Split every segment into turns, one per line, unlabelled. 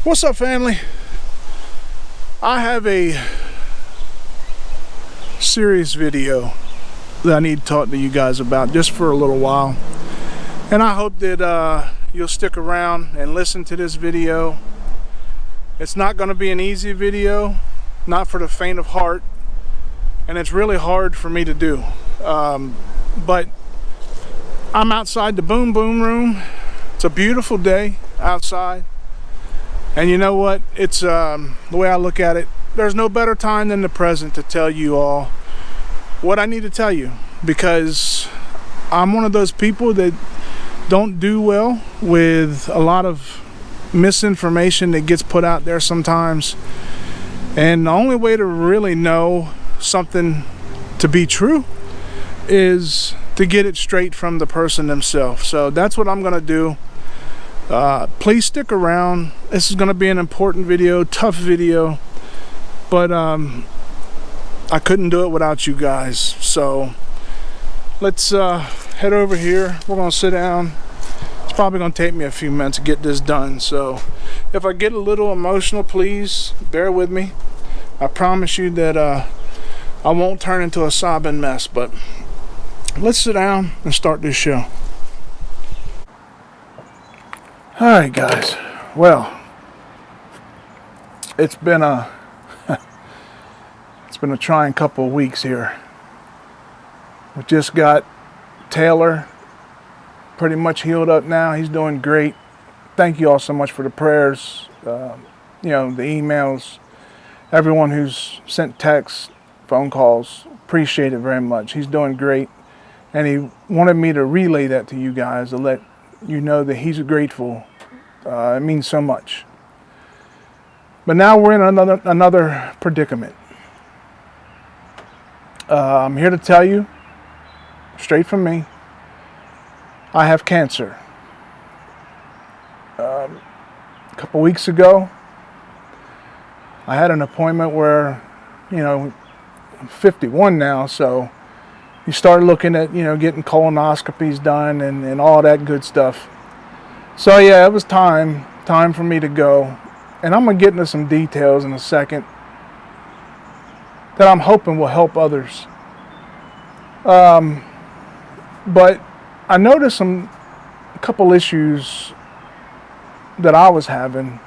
What's up, family? I have a serious video that I need to talk to you guys about just for a little while, and I hope that you'll stick around and listen to this video. It's not going to be an easy video, not for the faint of heart, and it's really hard for me to do, but I'm outside the boom room. It's a beautiful day outside. And you know what? It's the way I look at it, there's no better time than the present to tell you all what I need to tell you, because I'm one of those people that don't do well with a lot of misinformation that gets put out there sometimes. And the only way to really know something to be true is to get it straight from the person themselves. So that's what I'm gonna do. Please stick around. This is going to be an important video, tough video, but I couldn't do it without you guys. So let's head over here. We're going to sit down. It's probably going to take me a few minutes to get this done, so if I get a little emotional, please bear with me. I promise you that I won't turn into a sobbing mess, but let's sit down and start this show. Alright guys, well, it's been a trying couple of weeks here. We just got Taylor pretty much healed up now. He's doing great. Thank you all so much for the prayers, the emails, everyone who's sent texts, phone calls. Appreciate it very much. He's doing great, and he wanted me to relay that to you guys to let you know that he's grateful. It means so much. But now we're in another predicament. I'm here to tell you, straight from me, I have cancer. A couple weeks ago, I had an appointment where, I'm 51 now, so you start looking at, getting colonoscopies done and all that good stuff. So yeah, it was time for me to go. And I'm going to get into some details in a second that I'm hoping will help others. But I noticed a couple issues that I was having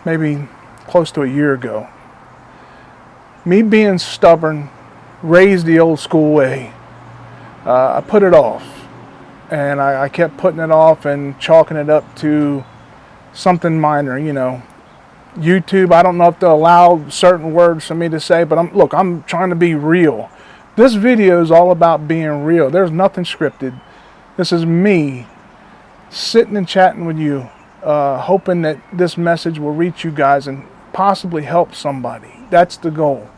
maybe close to a year ago. Me being stubborn, raised the old school way, I put it off. And I kept putting it off and chalking it up to something minor, YouTube, I don't know if they'll allow certain words for me to say, but I'm trying to be real. This video is all about being real. There's nothing scripted. This is me sitting and chatting with you, hoping that this message will reach you guys and possibly help somebody. That's the goal.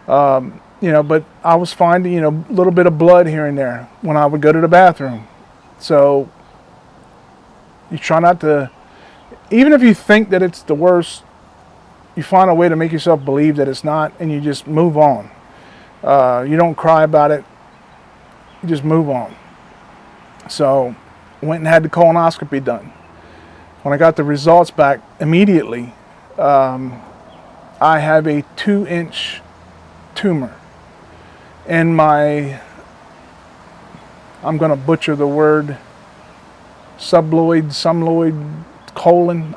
But I was finding, a little bit of blood here and there when I would go to the bathroom. So you try not to, even if you think that it's the worst, you find a way to make yourself believe that it's not, and you just move on. You don't cry about it. You just move on. So went and had the colonoscopy done. When I got the results back immediately, I have a 2-inch tumor in my, I'm going to butcher the word, sumloid, colon.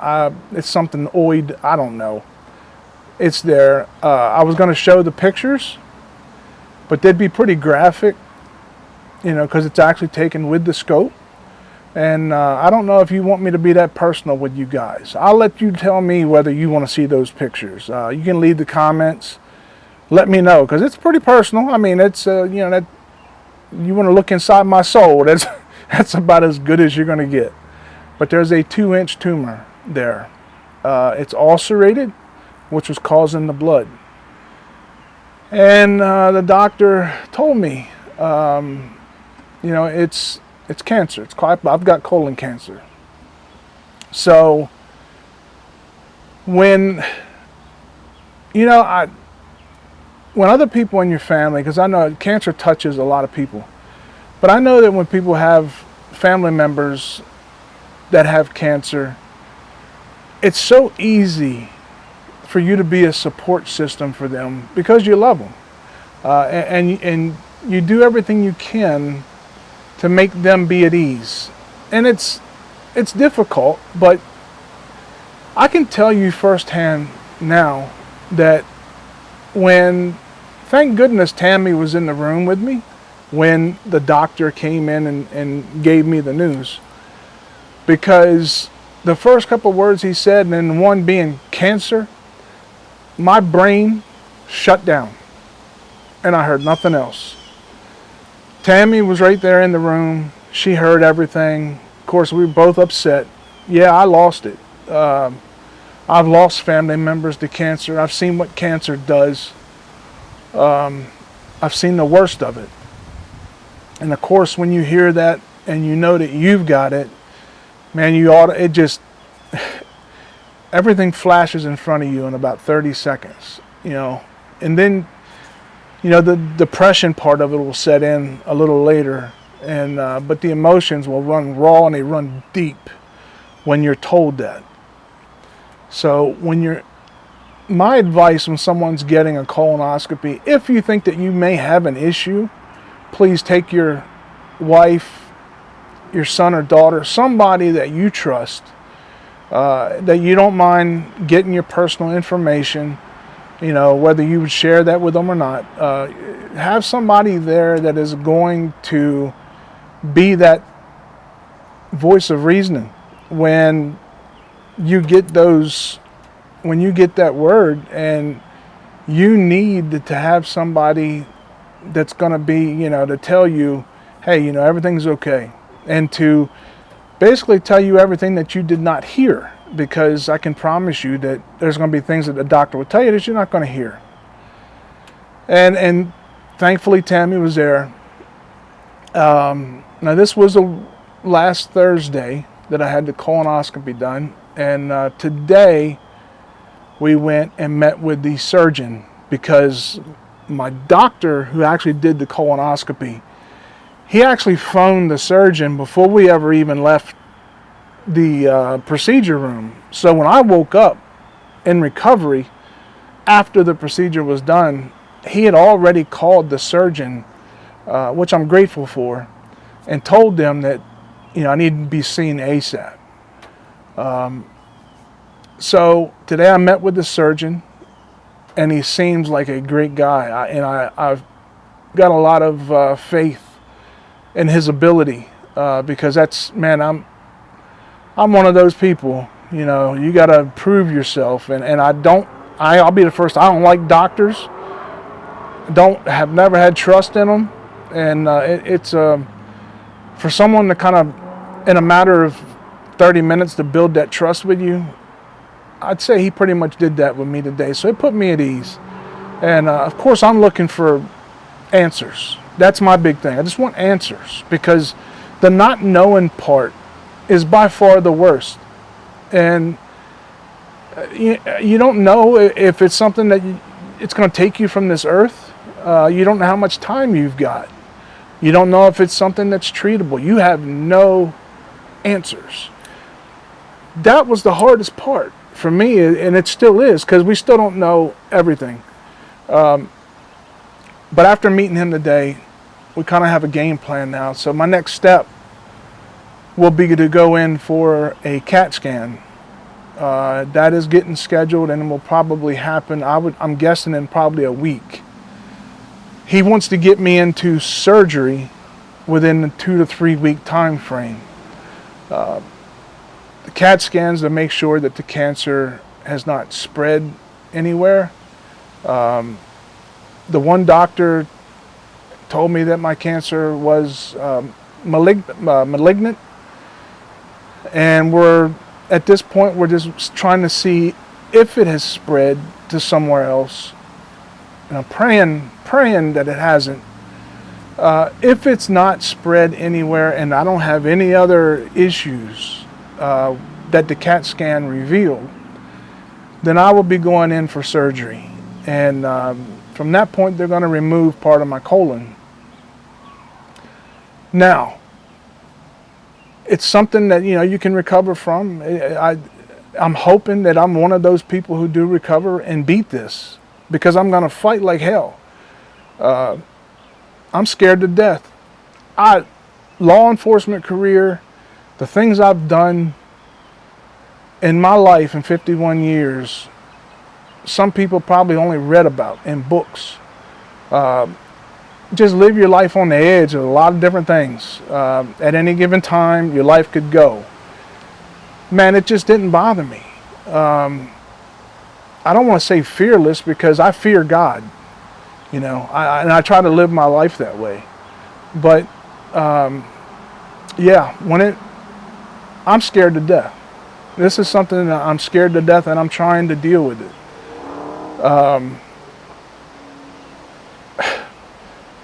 It's something oid, I don't know. It's there. I was going to show the pictures, but they'd be pretty graphic, because it's actually taken with the scope. And I don't know if you want me to be that personal with you guys. I'll let you tell me whether you want to see those pictures. You can leave the comments. Let me know, because it's pretty personal. I mean, it's that you want to look inside my soul. That's about as good as you're going to get. But there's a 2-inch tumor there. It's ulcerated, which was causing the blood. And the doctor told me, it's cancer. I've got colon cancer. So when when other people in your family, because I know cancer touches a lot of people, but I know that when people have family members that have cancer, it's so easy for you to be a support system for them because you love them, and you do everything you can to make them be at ease. And it's difficult, but I can tell you firsthand now that thank goodness Tammy was in the room with me when the doctor came in and gave me the news, because the first couple of words he said, and then one being cancer, my brain shut down and I heard nothing else. Tammy was right there in the room. She heard everything. Of course, we were both upset. Yeah, I lost it. I've lost family members to cancer. I've seen what cancer does. I've seen the worst of it. And of course, when you hear that and you know that you've got it, man, everything flashes in front of you in about 30 seconds, and then, the depression part of it will set in a little later, but the emotions will run raw and they run deep when you're told that. So my advice when someone's getting a colonoscopy, if you think that you may have an issue, please take your wife, your son or daughter, somebody that you trust, that you don't mind getting your personal information, whether you would share that with them or not. Have somebody there that is going to be that voice of reasoning when you get that word, and you need to have somebody that's going to be, to tell you, hey, everything's okay. And to basically tell you everything that you did not hear, because I can promise you that there's going to be things that the doctor will tell you that you're not going to hear. And thankfully Tammy was there. Now this was the last Thursday that I had the colonoscopy done, and today we went and met with the surgeon, because my doctor who actually did the colonoscopy, he actually phoned the surgeon before we ever even left the procedure room. So when I woke up in recovery after the procedure was done, he had already called the surgeon, which I'm grateful for, and told them that I need to be seen ASAP. So today I met with the surgeon, and he seems like a great guy, and I've got a lot of faith in his ability, because I'm one of those people, you got to prove yourself, and I'll be the first. I don't like doctors. Have never had trust in them, and it's for someone to kind of, in a matter of 30 minutes, to build that trust with you. I'd say he pretty much did that with me today, so it put me at ease. And of course, I'm looking for answers. That's my big thing. I just want answers, because the not knowing part is by far the worst. And you don't know if it's something that it's going to take you from this earth. You don't know how much time you've got. You don't know if it's something that's treatable. You have no answers. That was the hardest part for me, and it still is, because we still don't know everything. But after meeting him today, we kind of have a game plan now. So my next step will be to go in for a CAT scan. That is getting scheduled, and it will probably happen, I'm guessing, in probably a week. He wants to get me into surgery within the 2 to 3 week time frame. The CAT scans to make sure that the cancer has not spread anywhere. The one doctor told me that my cancer was malignant, and at this point we're just trying to see if it has spread to somewhere else. And I'm praying that it hasn't. If it's not spread anywhere and I don't have any other issues that the CAT scan revealed, then I will be going in for surgery. And from that point, they're going to remove part of my colon. Now, it's something that you can recover from. I'm hoping that I'm one of those people who do recover and beat this, because I'm going to fight like hell. I'm scared to death. Law enforcement career, the things I've done in my life in 51 years, some people probably only read about in books. Just live your life on the edge of a lot of different things. At any given time, your life could go. Man, it just didn't bother me. I don't want to say fearless, because I fear God. You know, and I try to live my life that way. But, yeah, I'm scared to death. This is something that I'm scared to death, and I'm trying to deal with it.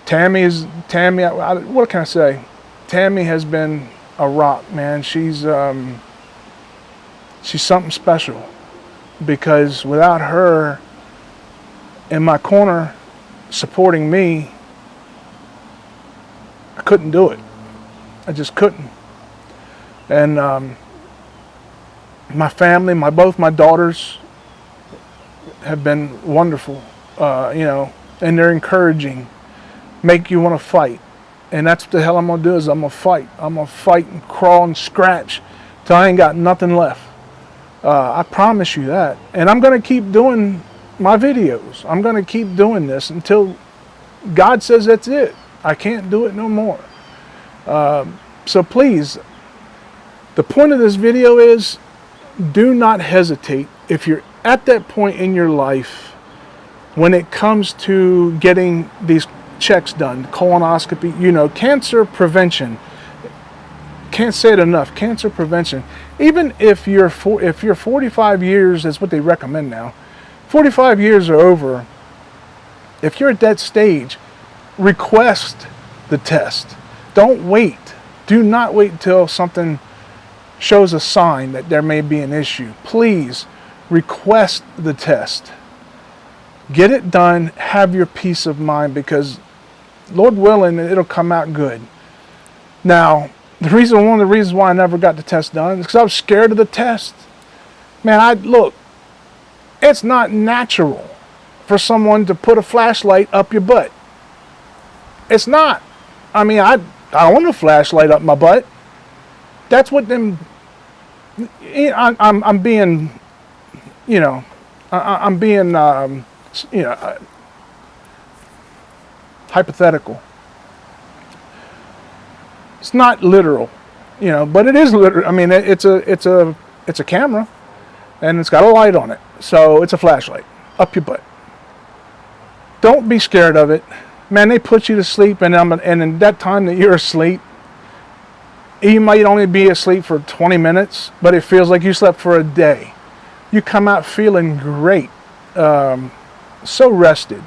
Tammy, what can I say? Tammy has been a rock, man. She's something special, because without her in my corner supporting me, I couldn't do it. I just couldn't. And my family, both my daughters have been wonderful, you know, and they're encouraging, make you want to fight. And that's what the hell I'm going to do, is I'm going to fight. I'm going to fight and crawl and scratch till I ain't got nothing left. I promise you that. And I'm going to keep doing my videos. I'm going to keep doing this until God says that's it. I can't do it no more. So please, the point of this video is, do not hesitate. If you're at that point in your life when it comes to getting these checks done, colonoscopy, you know, cancer prevention. Can't say it enough. Cancer prevention. Even if you're 45 years, is what they recommend now. 45 years or over, if you're at that stage, request the test. Don't wait. Do not wait until something shows a sign that there may be an issue. Please request the test. Get it done. Have your peace of mind, because Lord willing, it'll come out good. Now, one of the reasons why I never got the test done is because I was scared of the test. Man, look, it's not natural for someone to put a flashlight up your butt. It's not. I mean, I don't want a flashlight up my butt. That's what them. I'm being, you know, I'm being, you know, hypothetical. It's not literal, you know, but it is literal. I mean, it's a camera, and it's got a light on it, so it's a flashlight up your butt. Don't be scared of it, man. They put you to sleep, and in that time that you're asleep, you might only be asleep for 20 minutes, but it feels like you slept for a day. You come out feeling great, so rested.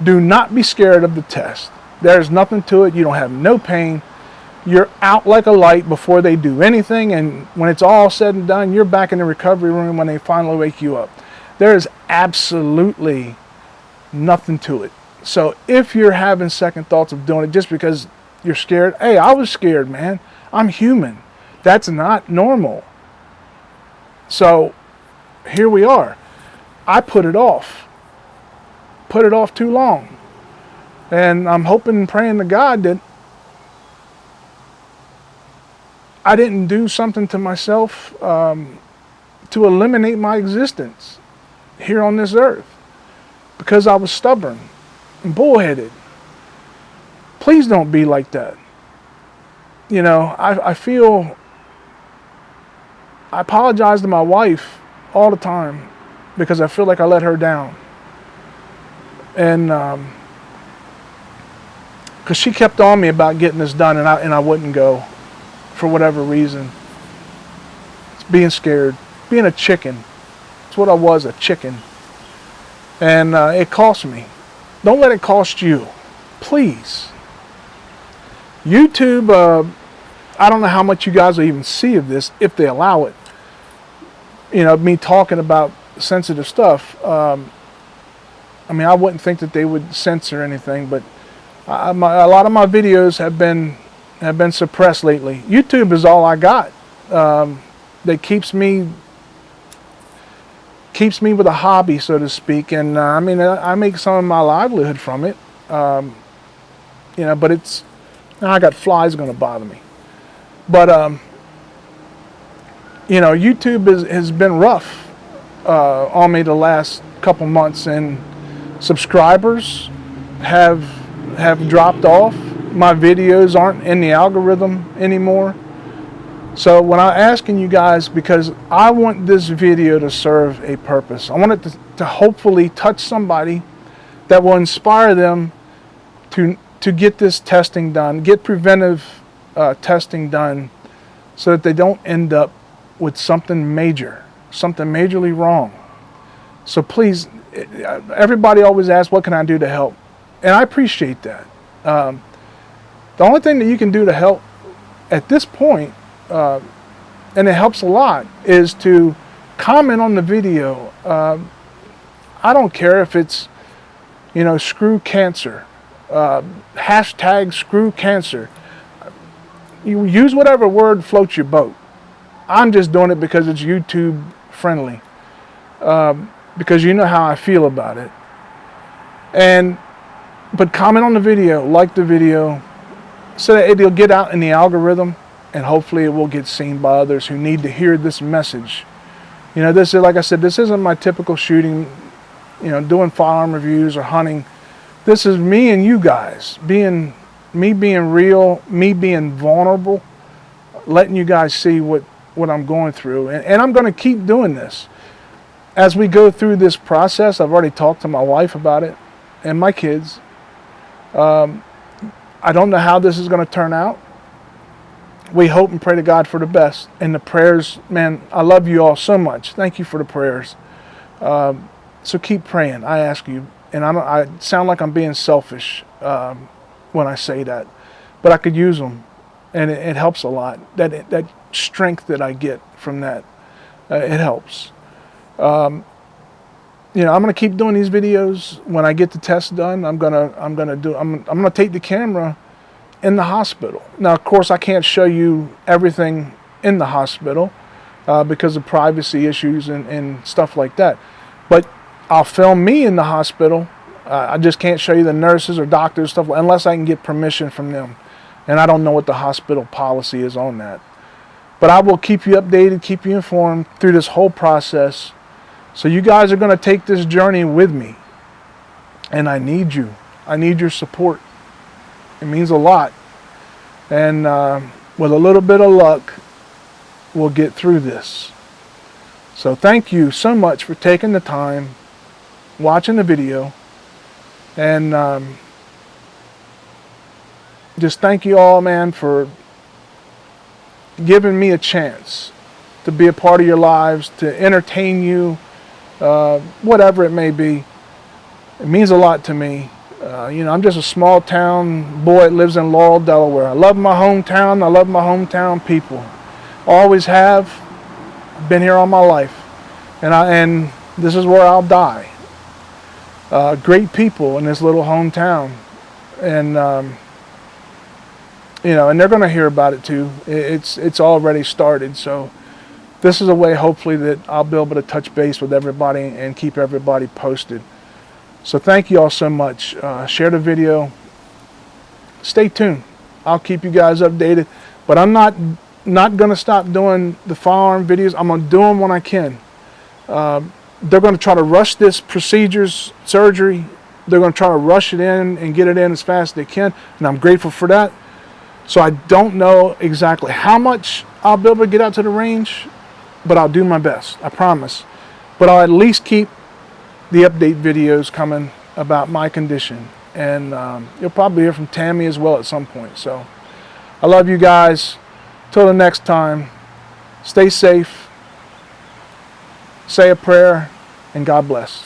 Do not be scared of the test. There's nothing to it. You don't have no pain. You're out like a light before they do anything, and when it's all said and done, you're back in the recovery room when they finally wake you up. There is absolutely nothing to it. So if you're having second thoughts of doing it just because you're scared, hey, I was scared, man. I'm human. That's not normal. So here we are. I put it off. Put it off too long. And I'm hoping and praying to God that I didn't do something to myself to eliminate my existence here on this earth because I was stubborn and bullheaded. Please don't be like that. You know, I apologize to my wife all the time because I feel like I let her down. And because she kept on me about getting this done, and I wouldn't go for whatever reason. It's being scared, being a chicken. That's what I was, a chicken. And it cost me. Don't let it cost you, please. YouTube, I don't know how much you guys will even see of this, if they allow it. You know, me talking about sensitive stuff. I mean, I wouldn't think that they would censor anything, but a lot of my videos have been suppressed lately. YouTube is all I got. That keeps me keeps me with a hobby, so to speak. And I mean, I make some of my livelihood from it. You know, but it's, I got flies going to bother me. But you know, YouTube has been rough on me the last couple months, and subscribers have dropped off. My videos aren't in the algorithm anymore. So when I'm asking you guys, because I want this video to serve a purpose, I want it to hopefully touch somebody that will inspire them to get this testing done, get preventive testing done, so that they don't end up with something major, something majorly wrong. So please, everybody always asks, what can I do to help? And I appreciate that. The only thing that you can do to help at this point, and it helps a lot, is to comment on the video. I don't care if it's, you know, screw cancer, hashtag screw cancer. You use whatever word floats your boat. I'm just doing it because it's YouTube friendly, because you know how I feel about it. But comment on the video, like the video, so that it'll get out in the algorithm, and hopefully it will get seen by others who need to hear this message. You know, this is, like I said, this isn't my typical shooting, you know, doing firearm reviews or hunting. This is me and you guys, me being real, me being vulnerable, letting you guys see what I'm going through. And I'm going to keep doing this. As we go through this process, I've already talked to my wife about it and my kids. I don't know how this is going to turn out. We hope and pray to God for the best. And the prayers, man, I love you all so much. Thank you for the prayers. So keep praying, I ask you. And I sound like I'm being selfish when I say that, but I could use them, and it helps a lot. That strength that I get from that, it helps. You know, I'm gonna keep doing these videos. When I get the test done, I'm gonna take the camera in the hospital. Now, of course, I can't show you everything in the hospital because of privacy issues and stuff like that. But I'll film me in the hospital. I just can't show you the nurses or doctors stuff unless I can get permission from them. And I don't know what the hospital policy is on that. But I will keep you updated, keep you informed through this whole process. So you guys are going to take this journey with me. And I need you. I need your support. It means a lot. And with a little bit of luck, we'll get through this. So thank you so much for taking the time, watching the video, and just thank you all, man, for giving me a chance to be a part of your lives, to entertain you, whatever it may be. It means a lot to me. You know, I'm just a small town boy that lives in Laurel, Delaware. I love my hometown. I love my hometown people. Always have. Been here all my life. And this is where I'll die. Great people in this little hometown. And, you know, and they're going to hear about it too. It's already started. So this is a way, hopefully, that I'll be able to touch base with everybody and keep everybody posted. So thank you all so much. Share the video. Stay tuned. I'll keep you guys updated. But I'm not going to stop doing the firearm videos. I'm going to do them when I can. They're going to try to rush this surgery. They're going to try to rush it in and get it in as fast as they can. And I'm grateful for that. So I don't know exactly how much I'll be able to get out to the range, but I'll do my best. I promise. But I'll at least keep the update videos coming about my condition. And you'll probably hear from Tammy as well at some point. So I love you guys. Till the next time, stay safe, say a prayer, and God bless.